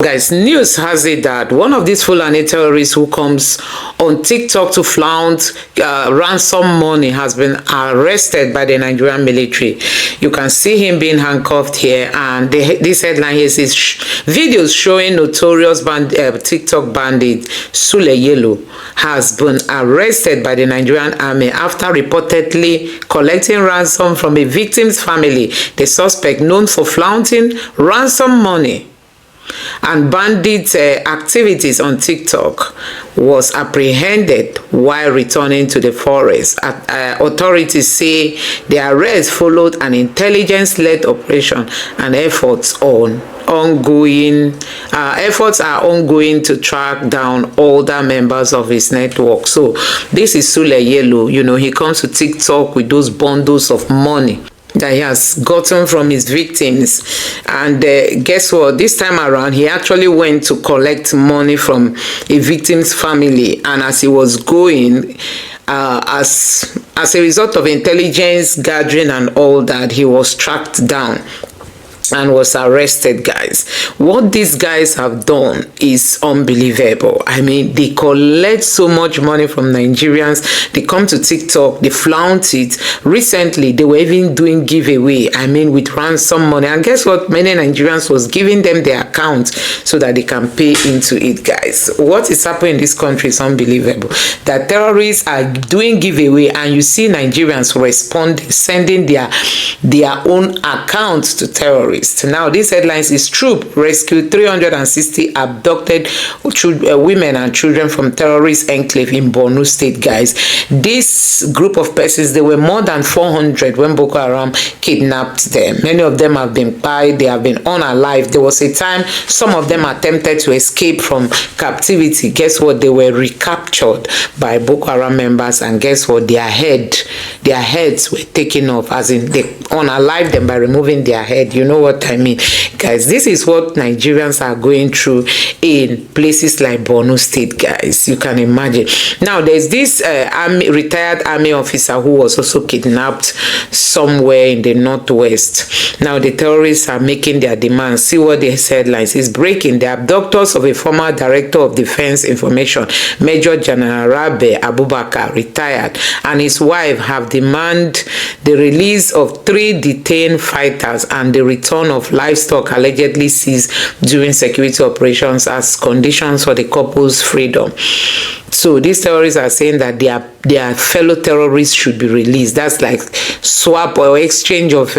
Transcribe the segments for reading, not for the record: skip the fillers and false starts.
Guys, news has it that one of these Fulani terrorists who comes on TikTok to flaunt ransom money has been arrested by the Nigerian military. You can see him being handcuffed here, and this headline here says videos showing notorious TikTok bandit Sule Yellow has been arrested by the Nigerian army after reportedly collecting ransom from a victim's family. The suspect, known for flaunting ransom money and bandit activities on TikTok, was apprehended while returning to the forest. Authorities say the arrest followed an intelligence-led operation, and efforts are ongoing to track down older members of his network. So this is Sule Yellow. You know, he comes to TikTok with those bundles of money that he has gotten from his victims, and guess what, this time around he actually went to collect money from a victim's family, and as he was going, as a result of intelligence gathering and all that, he was tracked down and was arrested. Guys, what these guys have done is unbelievable. I mean, they collect so much money from Nigerians. They come to TikTok, they flaunt it. Recently they were even doing giveaway, I mean, with ransom money, and guess what, many Nigerians was giving them their account so that they can pay into it. Guys, what is happening in this country is unbelievable. That terrorists are doing giveaway, and you see Nigerians responding, sending their own accounts to terrorists. Now, this headlines is troop rescued 360 abducted women and children from terrorist enclave in Borno State. Guys, this group of persons, they were more than 400 when Boko Haram kidnapped them. Many of them have been pied, they have been unalive. There was a time some of them attempted to escape from captivity. Guess what? They were recaptured by Boko Haram members, and guess what? Their heads were taken off, as in they unalived them by removing their head. You know what I mean? Guys, this is what Nigerians are going through in places like Borno State. Guys, you can imagine. Now, there's this retired army officer who was also kidnapped somewhere in the northwest. Now, the terrorists are making their demands. See what the headlines is breaking. The abductors of a former director of defense information, Major General Rabe Abubakar, retired, and his wife have demanded the release of 3 detained fighters and the return of livestock allegedly seized during security operations as conditions for the couple's freedom. So these terrorists are saying that their fellow terrorists should be released. That's like swap or exchange of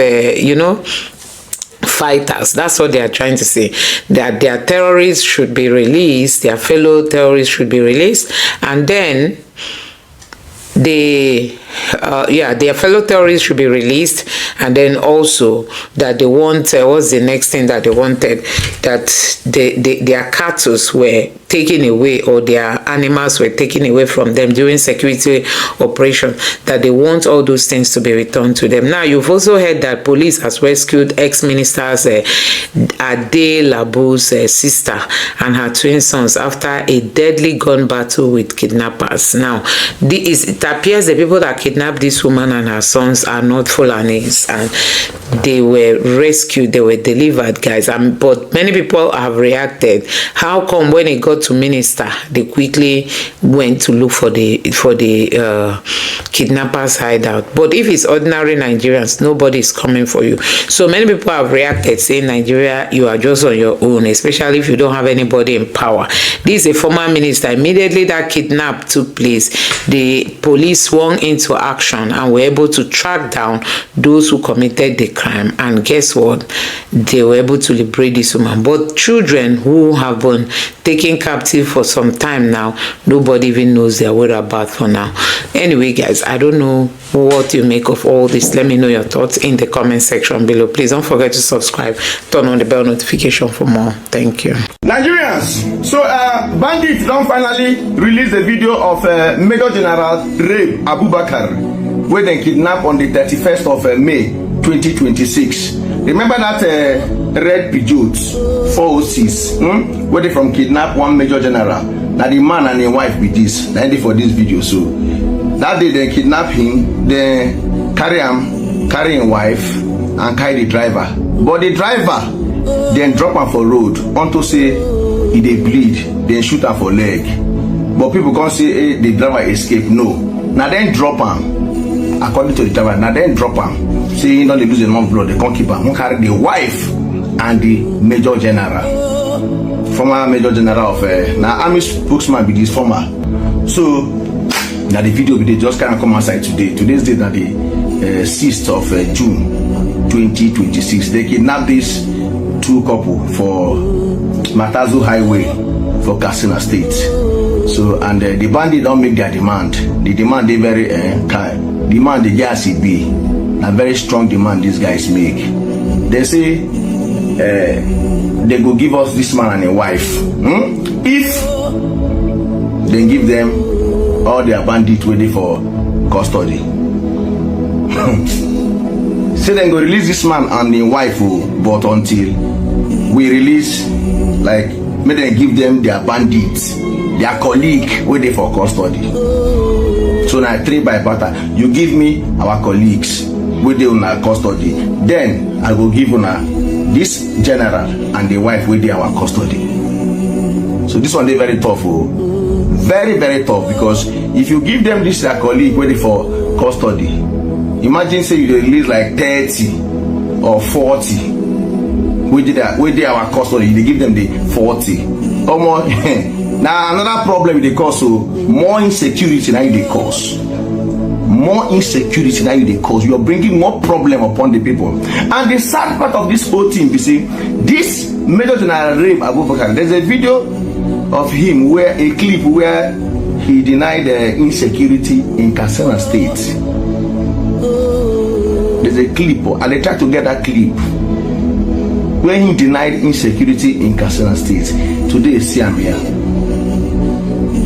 fighters. That's what they are trying to say, that their terrorists should be released, their fellow terrorists should be released, and then their fellow terrorists should be released, and then also that they want what's the next thing that they wanted, that their cattle were taken away, or their animals were taken away from them during security operation, that they want all those things to be returned to them. Now, you've also heard that police has rescued ex-minister's Ade Labu's sister and her twin sons after a deadly gun battle with kidnappers. Now, it appears the people that kidnapped this woman and her sons are not Fulanis, and they were rescued, they were delivered, guys. But many people have reacted. How come when it got to minister, they quickly went to look for the kidnappers' hideout? But if it's ordinary Nigerians, nobody is coming for you. So many people have reacted, saying, Nigeria, you are just on your own, especially if you don't have anybody in power. This is a former minister. Immediately that kidnap took place, the police swung into action and were able to track down those who committed the crime, and guess what, they were able to liberate this woman. But children who have been taken captive for some time now, nobody even knows their whereabouts for now. Anyway, guys, I don't know what you make of all this. Let me know your thoughts in the comment section below. Please don't forget to subscribe, turn on the bell notification for more. Thank you. Nigerians, so bandits don't finally release a video of Major General Rabe Abubakar, where they kidnapped on the 31st of May 2026. Remember that red Peugeot 406, where they from kidnap one Major General. Now the man and the wife with this, now for this video. So that day they kidnap him, they carry him wife and carry the driver. But the driver, then drop am for road unto say e dey bleed, then shoot am for leg. But people can't say hey, the driver escape. No, now then drop am. According to the driver, now then drop am. Say he don't lose enough blood, they can't keep am. Won't carry the wife and the major general, former major general of now army spokesman be this former. So now the video they just kind of come outside today. Today's date now the 6th of June 2026. They kidnapped these two couple for Matazu Highway for Katsina State. So and the bandit don't make their demand. The demand they very demand the gas it be a very strong demand these guys make. They say they go give us this man and a wife if they give them all their bandit ready for custody. Say they go release this man and the wife, but until we release, like, may they give them their bandits, their colleague waiting for custody. So now 3 by butter, you give me our colleagues waiting on our custody, then I will give una this general and the wife waiting our custody. So this one they very tough, very very tough, because if you give them this their colleague waiting for custody, imagine say you release like 30 or 40 we did our custody, they give them the 40 or more. Now another problem they cause, so more insecurity now they cause. More insecurity now they cause. You are bringing more problem upon the people. And the sad part of this whole thing, you see, this Major General Rabe Abubakar, there's a video of him where a clip where he denied insecurity in Katsina State. There's a clip, and they try to get that clip where he denied insecurity in Katsina State. Today is see him here.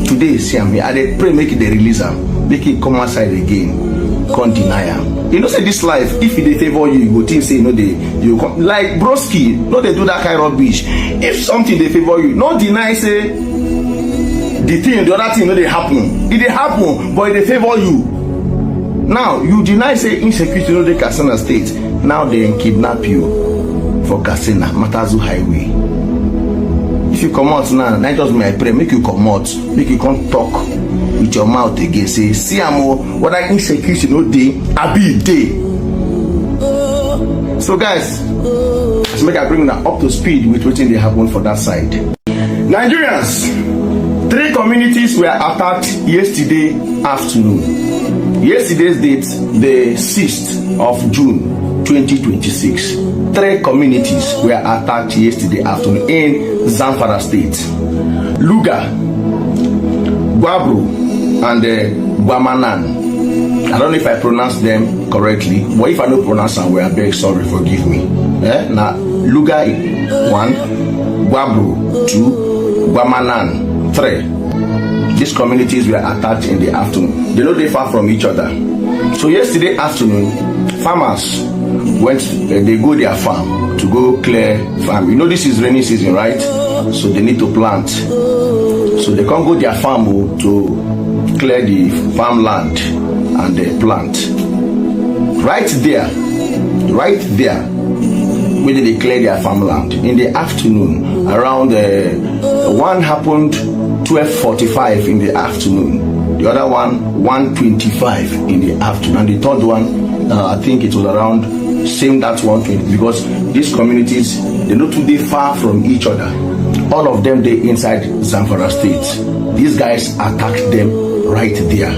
Today is see him here. And they pray make it they release him, make it come outside again, can't deny him. You know, say this life, if they favor you, you go think say, you know, you come like broski, no, they do that kind of rubbish. If something they favor you, no deny say the other thing, no, they happen. It they happen, but they favor you. Now you deny say insecurity, no, they Katsina State. Now they kidnap you for Katsina, Matazu Highway. If you come out now, not just me, I pray, make you come out, make you come talk with your mouth again. Say, see, what I insecurity no day, I be day. So guys, let's make I bring that up to speed with what they happen for that side. Nigerians, 3 communities were attacked yesterday afternoon. Yesterday's date, the 6th of June 2026. 3 communities were attacked yesterday afternoon in Zamfara State. Luga, Guabro, and Guamanan. I don't know if I pronounce them correctly, but if I don't pronounce them, well, I beg sorry, forgive me. Now, Luga 1, Guabro 2, Guamanan 3. These communities were attacked in the afternoon. They know they far from each other. So yesterday afternoon, farmers went, they go their farm to go clear farm. You know this is rainy season, right? So they need to plant. So they can't go their farm to clear the farmland and they plant. Right there, where they clear their farmland. In the afternoon, around one happened 12:45 in the afternoon. The other one 1:25 in the afternoon. And the third one, I think it was around same that 1:20, because these communities, they're not too far from each other. All of them, they inside Zamfara State. These guys attacked them right there.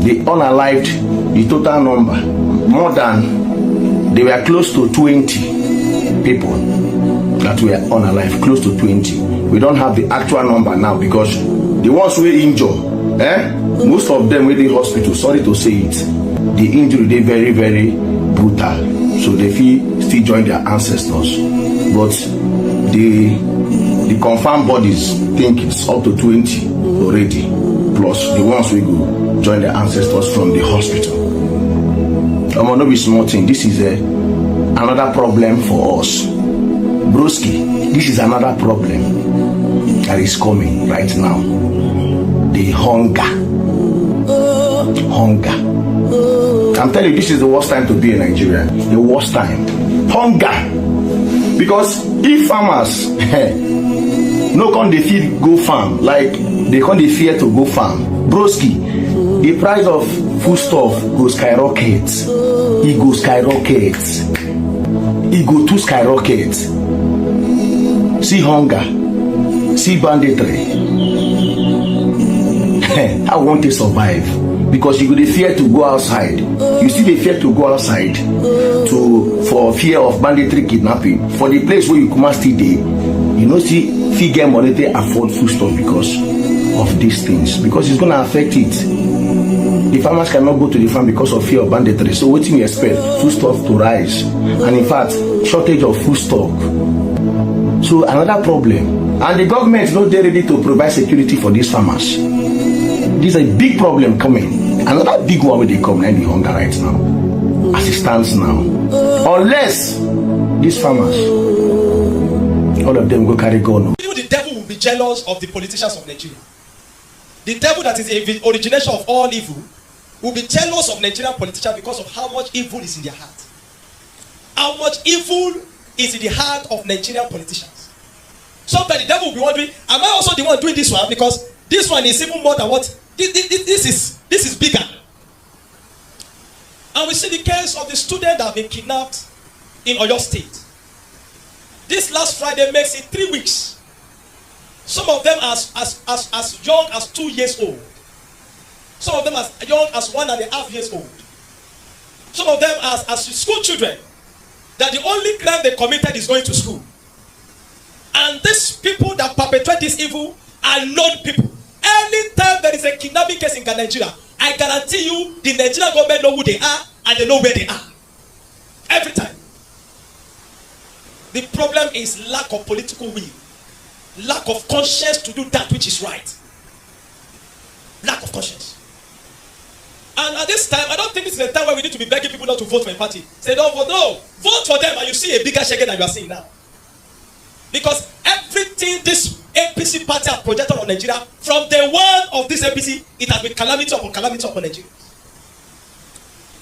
They unalived the total number, more than, they were close to 20 people that were unalive, close to 20. We don't have the actual number now, because the ones who were injured, most of them were in the hospital. Sorry to say it, the injury they very very brutal, so they still join their ancestors. But the confirmed bodies think it's up to 20 already, plus the ones we go join their ancestors from the hospital. I'm not be small thing. This is another problem for us, broski. This is another problem that is coming right now. The hunger. I'm telling you, this is the worst time to be in Nigeria. The worst time. Hunger. Because if farmers no come dey fit go farm, like they come dey fear to go farm, broski, the price of foodstuff go skyrocket. E go skyrocket. E go too skyrocket. See hunger, see banditry. How won't they survive? Because you go dey fear to go outside. You still dey fear to go outside for fear of banditry, kidnapping. For the place where you come still dey, you know, see fit get money to afford foodstuff because of these things. Because it's gonna affect it. The farmers cannot go to the farm because of fear of banditry. So what do you expect? Foodstuff to rise, and in fact, shortage of foodstuff. So another problem, and the government is not ready to provide security for these farmers. This is a big problem coming. Another big one where they come and the hunger right now, as it stands now. Unless these farmers, all of them go carry gun. Even the devil will be jealous of the politicians of Nigeria. The devil that is the origination of all evil will be jealous of Nigerian politicians because of how much evil is in their heart. How much evil is in the heart of Nigerian politicians. Sometimes the devil will be wondering, am I also the one doing this one? Because this one is even more than what this is bigger. And we see the case of the student that have been kidnapped in Oyo State. This last Friday makes it 3 weeks. Some of them as young as 2 years old. Some of them as young as 1.5 years old. Some of them as school children. That the only crime they committed is going to school. And these people that perpetrate this evil are known people. Anytime there is a kidnapping case in Nigeria, I guarantee you the Nigerian government know who they are and they know where they are. Every time. The problem is lack of political will. Lack of conscience to do that which is right. Lack of conscience. And at this time, I don't think this is a time where we need to be begging people not to vote for a party. Say don't vote, no. Vote for them and you see a bigger shaking than you are seeing now. Because everything this APC party has projected on Nigeria, from the one of this APC, it has been calamity upon Nigeria.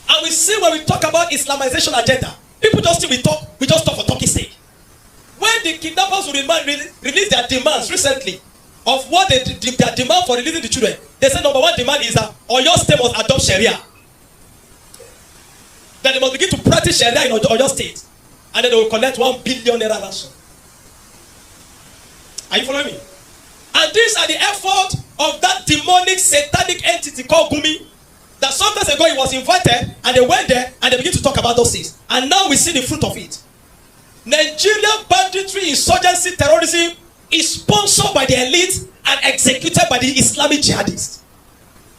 And we see when we talk about Islamization agenda, people just we just talk for talking's sake. When the kidnappers will release their demands recently of what their demand for releasing the children, they said number one demand is that Oyo State must adopt Sharia. That they must begin to practice Sharia in Oyo State, and then they will collect 1 billion naira ransom. Are you following me? And these are the effort of that demonic satanic entity called Gumi. That sometimes ago he was invited and they went there and they began to talk about those things. And now we see the fruit of it. Nigerian banditry, insurgency, terrorism is sponsored by the elite and executed by the Islamic jihadists.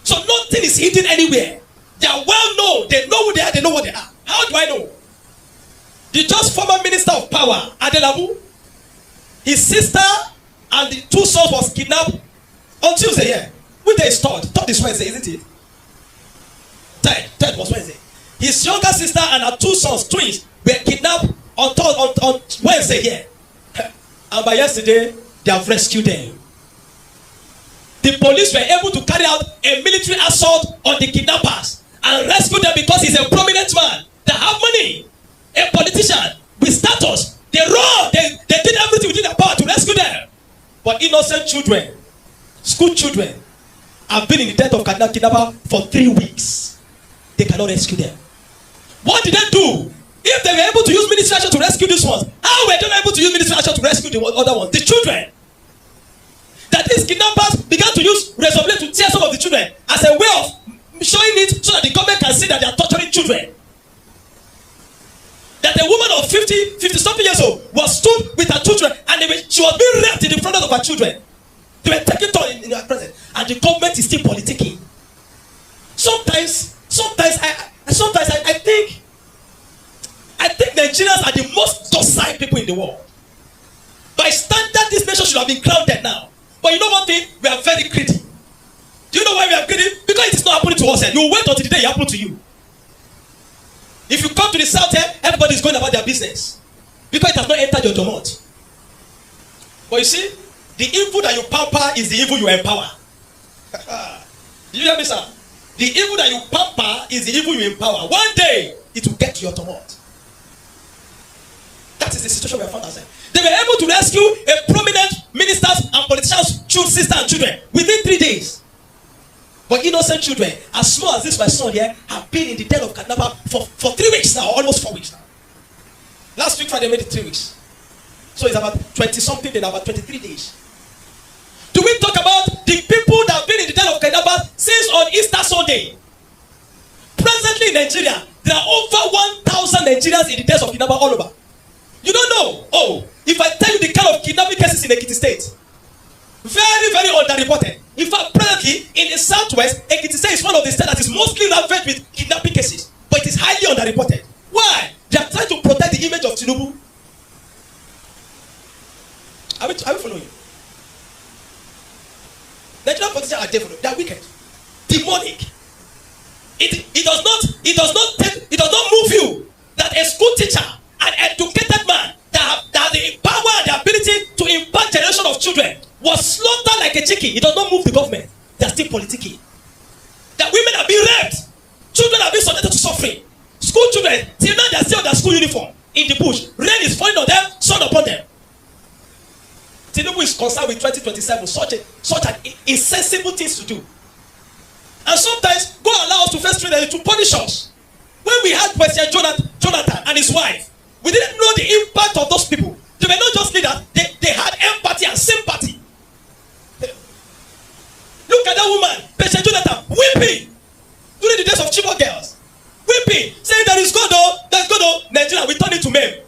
So nothing is hidden anywhere. They are well known. They know who they are. They know what they are. How do I know? The just former minister of power, Adelabu, his sister and the 2 sons was kidnapped on Tuesday here. Which day is third? Third is Wednesday, isn't it? Third was Wednesday. His younger sister and her 2 sons, twins, were kidnapped on Wednesday here. And by yesterday, they have rescued them. The police were able to carry out a military assault on the kidnappers and rescue them because he's a prominent man. They have money. A politician with status. They run. They did everything within their power to rescue them. But innocent children, school children, have been in the death of kidnapper for 3 weeks. They cannot rescue them. What did they do? If they were able to use military action to rescue these ones, how were they not able to use military action to rescue the other ones? The children. That these kidnappers began to use razor blade to tear some of the children as a way of showing it so that the government can see that they are torturing children. That a woman of 50 something years old was stood with her children and she was being raped in the front of her children. They were taking turn in her presence, and the government is still politicking. Sometimes I think Nigerians are the most docile people in the world. By standard, this nation should have been grounded now. But you know one thing? We are very greedy. Do you know why we are greedy? Because it is not happening to us. You wait until the day it happens to you. If you come to the south here, everybody is going about their business. Because it has not entered your domot. But you see, the evil that you pamper is the evil you empower. You hear me, sir? The evil that you pamper is the evil you empower. One day, it will get to your domot. That That is the situation we have found ourselves. They were able to rescue a prominent ministers and politicians' sister and children within 3 days. But innocent children, as small as this my son here, have been in the den of kidnapper for 3 weeks now, almost 4 weeks now. Last week Friday made it 3 weeks. So it's about 20 something, then about 23 days. Do we talk about the people that have been in the den of kidnappers since on Easter Sunday? Presently in Nigeria, there are over 1,000 Nigerians in the dens of kidnappers all over. You don't know? Oh, if I tell you the kind of kidnapping cases in Ekiti State, very, very underreported. In fact, presently in the southwest, Ekiti State is one of the states that is mostly ravaged with kidnapping cases, but it is highly underreported. Why? They are trying to protect the image of Tinubu. Are we following? Nigerian politicians are devil. They are wicked, demonic. It does not move you that a school teacher, an educated man that has the power and the ability to impact generation of children was slaughtered like a chicken. It does not move the government. They are still politicking. That women are being raped, children are being subjected to suffering. School children, till now they are still in their school uniform in the bush. Rain is falling on them, sun upon them. Tinubu is concerned with 2027, such an insensible things to do. And sometimes God allows us to face things to punish us. When we had President Jonathan and his wife, we didn't know the impact of those people. They were not just leaders, they had empathy and sympathy. Look at that woman, President Jonathan, weeping during the days of Chibok girls. Weeping, saying there is God, Nigeria, we turn it to men.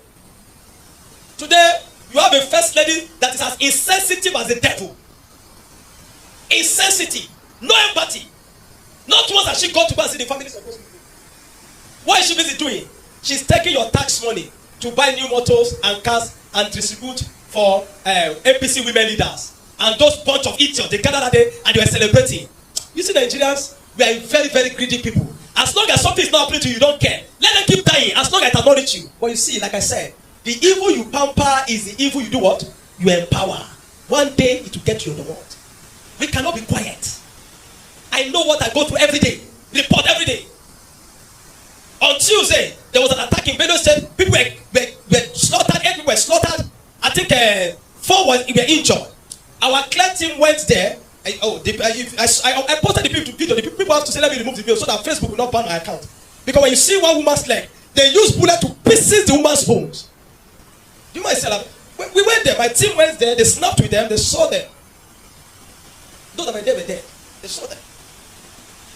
Today, you have a first lady that is as insensitive as the devil. Insensitive, no empathy. Not once has she gone to go and see the families of those people. What is she busy doing? She's taking your tax money to buy new motors and cars and distribute for APC women leaders. And those bunch of idiots, they gathered that day and they were celebrating. You see, Nigerians, we are very, very greedy people. As long as something is not happening to you, you don't care. Let them keep dying as long as it has not reached you. But you see, like I said, the evil you pamper is the evil you do what? You empower. One day it will get you in the world. We cannot be quiet. I know what I go through every day. Report every day. On Tuesday, there was an attack in Benue State. People were slaughtered. Everyone were slaughtered. I think 4 were injured. Our clear team went there. I posted the video. The people have to say, let me remove the video so that Facebook will not ban my account. Because when you see one woman's leg, they use bullet to pieces the woman's bones. You might say that. We went there. My team went there. They snapped with them. They saw them. Those that were there were there. They saw them.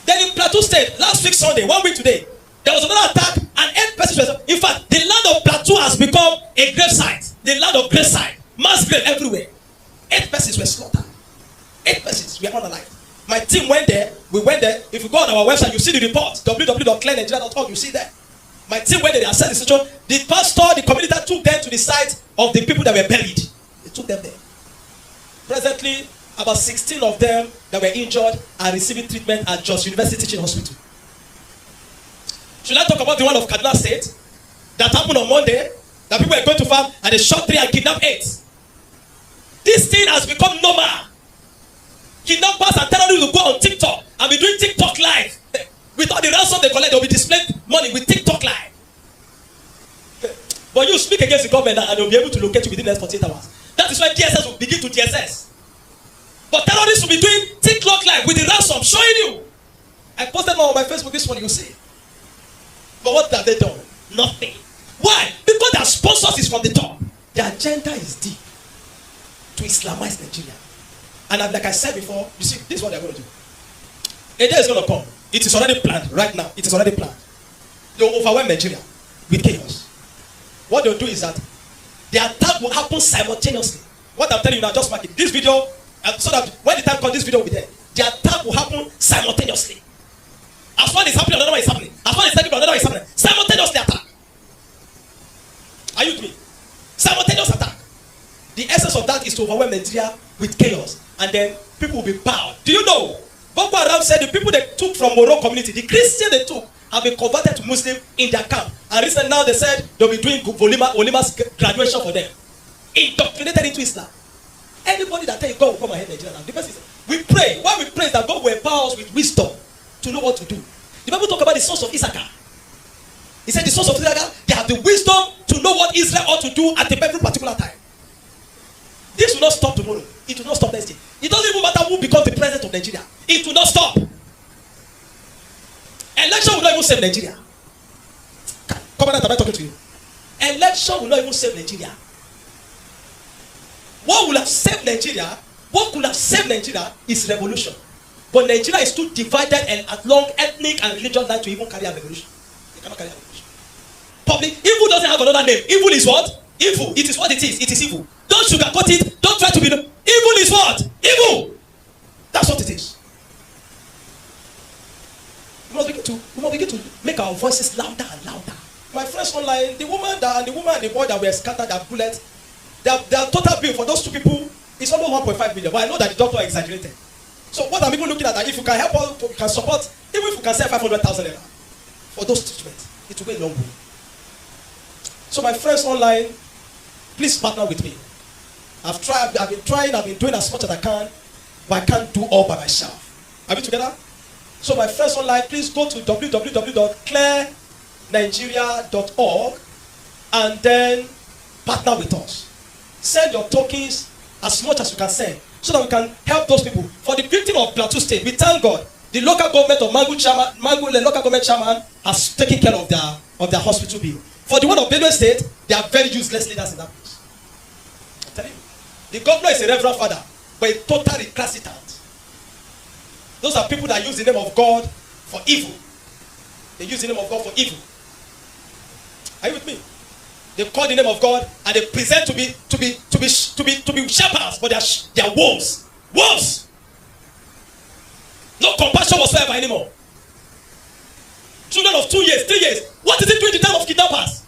Then in Plateau State, last week Sunday, 1 week today, there was another attack and 8 persons were. In fact, the land of Plateau has become a grave site. The land of grave site. Mass grave everywhere. 8 persons were slaughtered. 8 persons were unalive. My team went there. We went there. If you go on our website, you see the report. www.clearnigeria.org. You see that. My team went there. They assessed the situation. The pastor, the community took them to the site of the people that were buried. They took them there. Presently, about 16 of them that were injured are receiving treatment at Jos University Teaching Hospital. Should I talk about the one of Kaduna State that happened on Monday? That people were going to farm and they shot 3 and kidnapped 8. This thing has become normal. Kidnappers and terrorists will go on TikTok and be doing TikTok live. With all the ransom they collect, they'll be displaying money with TikTok live. But you speak against the government and they'll be able to locate you within the next 48 hours. That is why DSS will begin to DSS. But terrorists will be doing TikTok live with the ransom, showing you. I posted one on my Facebook this morning, you see. But what have they done? Nothing. Why? Because their sponsors is from the top. Their agenda is deep. To Islamize Nigeria. And like I said before, you see, this is what they're going to do. A day is going to come. It is already planned right now. It is already planned. They will overwhelm Nigeria with chaos. What they'll do is that the attack will happen simultaneously. What I'm telling you now, just mark it. This video, so that when the time comes, this video will be there. The attack will happen simultaneously. As one is happening, another one is happening. As one is happening, another one is happening. Simultaneously attack. Are you with me? Simultaneous attack. The essence of that is to overwhelm Nigeria with chaos. And then people will be bowed. Do you know? Boko Haram said the people they took from Moro community, the Christians they took, have been converted to Muslim in their camp. And recently now they said they'll be doing Olima's graduation for them. Indoctrinated into Islam. Anybody that tell you God will come and help Nigeria now, the person says, we pray. Why we pray is that God will empower us with wisdom to know what to do. The Bible talk about the sons of Issachar. He said the sons of Issachar, they have the wisdom to know what Israel ought to do at a very particular time. This will not stop tomorrow. It will not stop next day. It doesn't even matter who becomes the president of Nigeria. It will not stop. Election will not even save Nigeria. Covenant, am I talking to you? Election will not even save Nigeria. What will have saved Nigeria, what could have saved Nigeria is revolution. But Nigeria is too divided and along ethnic and religious lines to even carry a revolution. They cannot carry a revolution. Public evil doesn't have another name. Evil is what? Evil. It is what it is. It is evil. Don't sugarcoat it. Don't try to be. Evil is what? Evil. That's what it is. We must begin to make our voices louder and louder. My friends online, the woman and the boy that were scattered, their bullets, their total bill for those two people is almost 1.5 million. But I know that the doctor exaggerated. So what I'm even looking at, that if you can help us, you can support, even if you can sell 500,000 naira for those treatments, it will go a long way. So my friends online, please partner with me. I've been doing as much as I can, but I can't do all by myself. Are we together? So my friends online, please go to www.clearnigeria.org and then partner with us. Send your tokens as much as you can send, so that we can help those people. For the victim of Plateau State, we thank God. The local government of Mangu, the local government chairman, has taken care of their hospital bill. For the one of Benue State, they are very useless leaders in that place. I'm telling you. The governor is a reverend father, but a total recalcitrant. Those are people that use the name of God for evil. They use the name of God for evil. Are you with me? They call the name of God and they present to be shepherds, but they are wolves. Wolves. No compassion whatsoever anymore. Children of 2 years, 3 years. What is it doing in the time of kidnappers?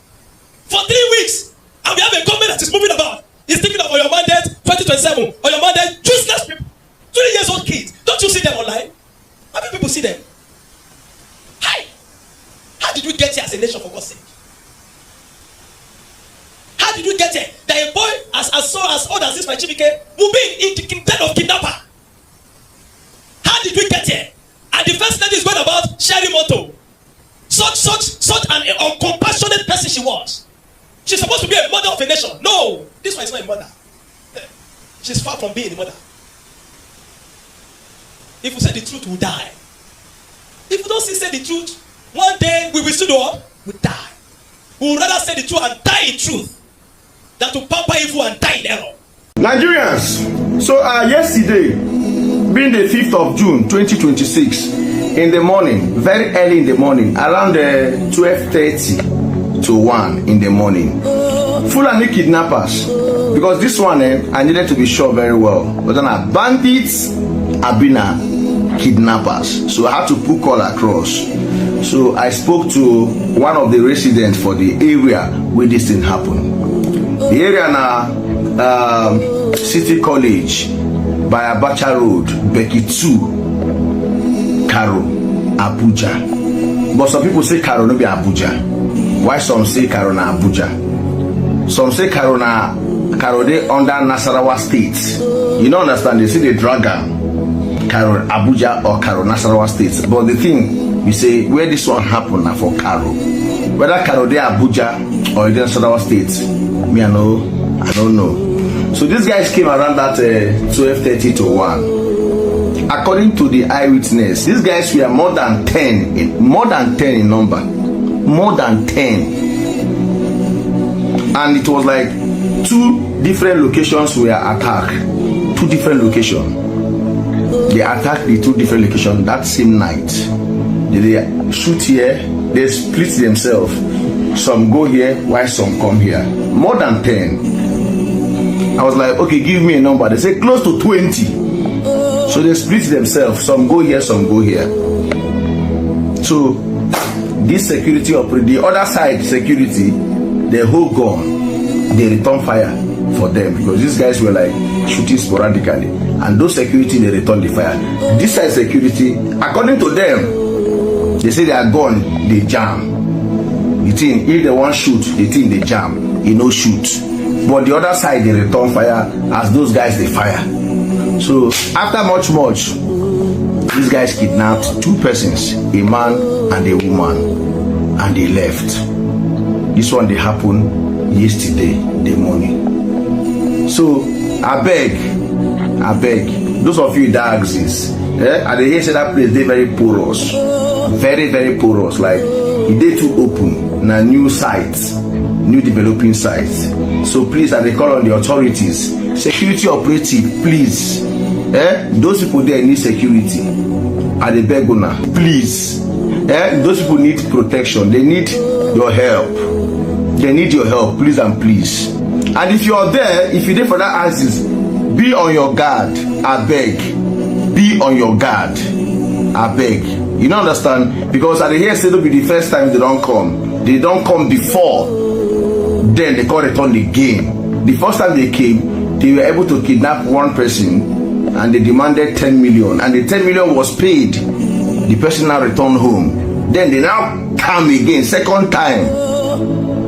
For 3 weeks, and we have a government that is moving about. It's thinking of your mandate 2027 or your mandate useless people, 3 years old kids. Don't you see them online? How many people see them? Hi. How did we get here as a nation, for God's sake? How did we get here? That a boy as old as this, my Chibike, will be in the den of kidnapper. How did we get here? And the first lady is going about sharing motto. Such an uncompassionate person she was. She's supposed to be a mother of a nation. No, this one is not a mother. She's far from being a mother. If we say the truth, we'll die. If we don't say the truth, one day we will still do what? We'll die. We would rather say the truth and die in truth than to pamper evil and die in error. Nigerians, so yesterday, being the 5th of June 2026, in the morning, very early in the morning, around 12:30 to 1 in the morning, Fulani kidnappers, because this one I needed to be sure very well, but then bandits have been kidnappers, so I had to put call across. So I spoke to one of the residents for the area where this thing happened. The area now, City College by Abacha Road, Becky 2, Karo, Abuja. But some people say Karo no be Abuja. Why some say Karo na Abuja? Some say Karo they under Nasarawa State. You don't understand, they say they drag Karo Abuja or Karo Nasarawa State. But the thing, you say where this one happened now for Karo. Whether Karo they Abuja or in Nasarawa State, me I don't know. So these guys came around that 12:30 to 1. According to the eyewitness, these guys were more than 10 in number. More than 10. And it was like 2 different locations were attacked. 2 different locations. They attacked the 2 different locations that same night. They shoot here, they split themselves. Some go here, while some come here. More than 10. I was like, okay, give me a number. They say close to 20. So they split themselves. Some go here, some go here. So this security operate, the other side security, they hold gun. They return fire for them because these guys were like shooting sporadically. And those security, they return the fire. This side security, according to them, they say they are gone, they jam. The thing, if they want shoot, the thing they jam, you know shoot. But the other side, they return fire as those guys, they fire. So after much, these guys kidnapped 2 persons, a man and a woman, and they left. This one, they happened yesterday, the morning. So, I beg, those of you that exist, and they hear say that place, they very porous. Very, very porous. Like, they too open. Na new sites, new developing sites. So please, I call on the authorities, security operative, please. Those people there need security. And they beg una, please. Those people need protection. They need your help. They need your help, please and please. And if you're there, if you're there for that access, be on your guard. I beg. Be on your guard. I beg. You don't understand? Because I hear say it'll be the first time they don't come. They don't come before. Then they call return again. The first time they came, they were able to kidnap one person and they demanded 10 million. And the 10 million was paid. The person now returned home. Then they now come again, second time.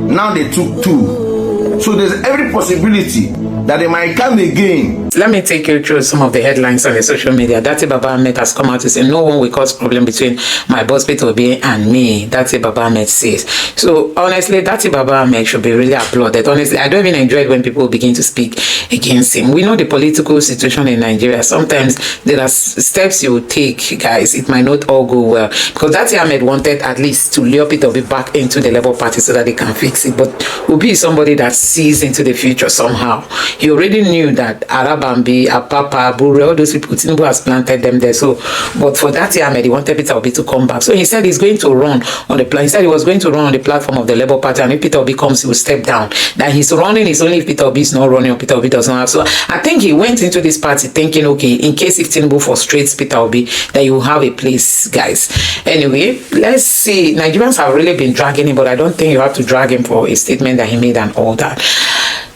Now they took 2. So there's every possibility that they might come again. Let me take you through some of the headlines on the social media. Dati Baba Ahmed has come out to say no one will cause problem between my boss Peter Obi and me. Dati Baba Ahmed says. So honestly, Dati Baba Ahmed should be really applauded. Honestly, I don't even enjoy it when people begin to speak against him. We know the political situation in Nigeria. Sometimes there are steps you will take, guys. It might not all go well. Because Dati Ahmed wanted at least to lure Peter Obi back into the Labour Party so that they can fix it. But Obi is somebody that sees into the future somehow. He already knew that Arabambi, Apapa, Bure, all those people, Tinubu has planted them there. So, but for that year, he wanted Peter Obi to come back. So he said he's going to run on the plan. He said he was going to run on the platform of the Labour Party, and if Peter Obi comes, he will step down. That he's running is only if Peter Obi is not running or Peter Obi does not have. So I think he went into this party thinking, okay, in case if Tinubu frustrates Peter Obi, that you will have a place, guys. Anyway, let's see. Nigerians have really been dragging him, but I don't think you have to drag him for a statement that he made and all that.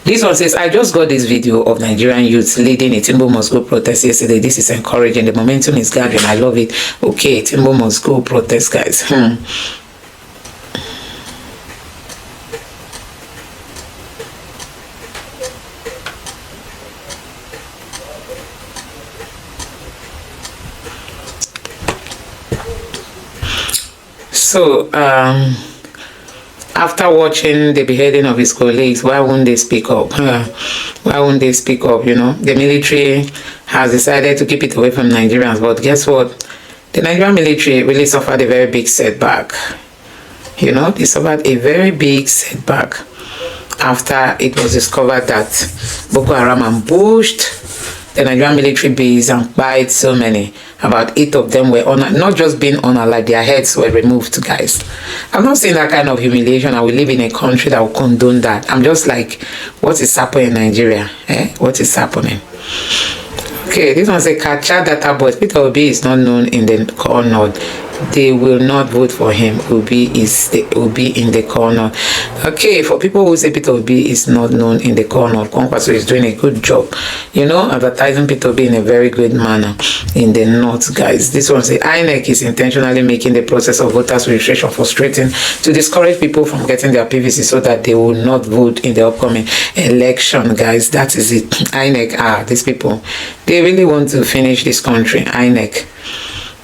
This one says, I just got this video of Nigerian youths leading a Tinubu must go protest yesterday. This is encouraging. The momentum is gathering. I love it. Okay, Tinubu must go protest, guys. So, after watching the beheading of his colleagues, why won't they speak up? Why won't they speak up? You know, the military has decided to keep it away from Nigerians, but guess what? The Nigerian military really suffered a very big setback. You know, they suffered a very big setback after it was discovered that Boko Haram ambushed the Nigerian military base and bite so many. About 8 of them were not just being honored, like their heads were removed, guys. I'm not saying that kind of humiliation. I will live in a country that will condone that. I'm just like, what is happening in Nigeria? What is happening? Okay, this one says, Kacha Data Boys. Peter Obi is not known in the corner. They will not vote for him. Obi in the corner. Okay, for people who say Peter Obi is not known in the corner, Kwankwaso is doing a good job, you know, advertising Peter Obi in a very good manner in the north, guys. This one says INEC is intentionally making the process of voters registration frustrating to discourage people from getting their PVC so that they will not vote in the upcoming election, guys. That is it. INEC, these people, they really want to finish this country. INEC.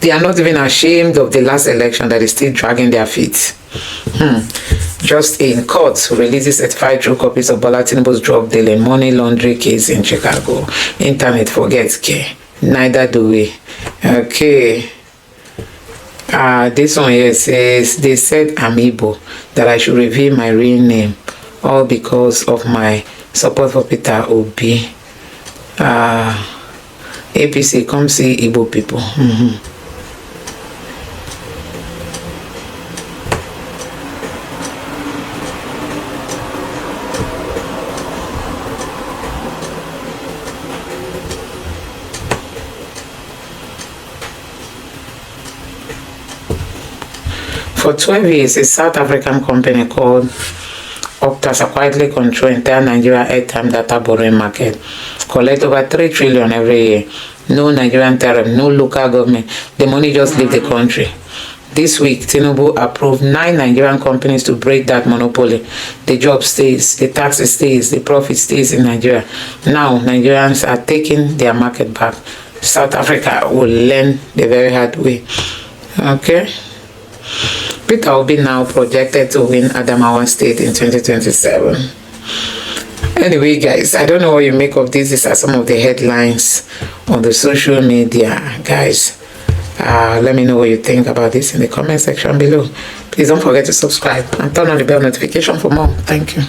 They are not even ashamed of the last election that is still dragging their feet. Just in court, releases certified true copies of Bola Tinubu's drug dealing money laundering case in Chicago. Internet forgets care. Neither do we. Okay. This one here says, they said I'm Igbo, that I should reveal my real name, all because of my support for Peter Obi. APC, come see Igbo people. For 12 years, a South African company called Optus are quietly control entire Nigeria airtime data borrowing market, collect over 3 trillion every year. No Nigerian tariff, no local government. The money just leave the country. This week, Tinubu approved 9 Nigerian companies to break that monopoly. The job stays, the tax stays, the profit stays in Nigeria. Now, Nigerians are taking their market back. South Africa will learn the very hard way. Okay? Peter Obi now projected to win Adamawa State in 2027. Anyway, guys, I don't know what you make of this. These are some of the headlines on the social media, guys. Let me know what you think about this in the comment section below. Please don't forget to subscribe and turn on the bell notification for more. Thank you.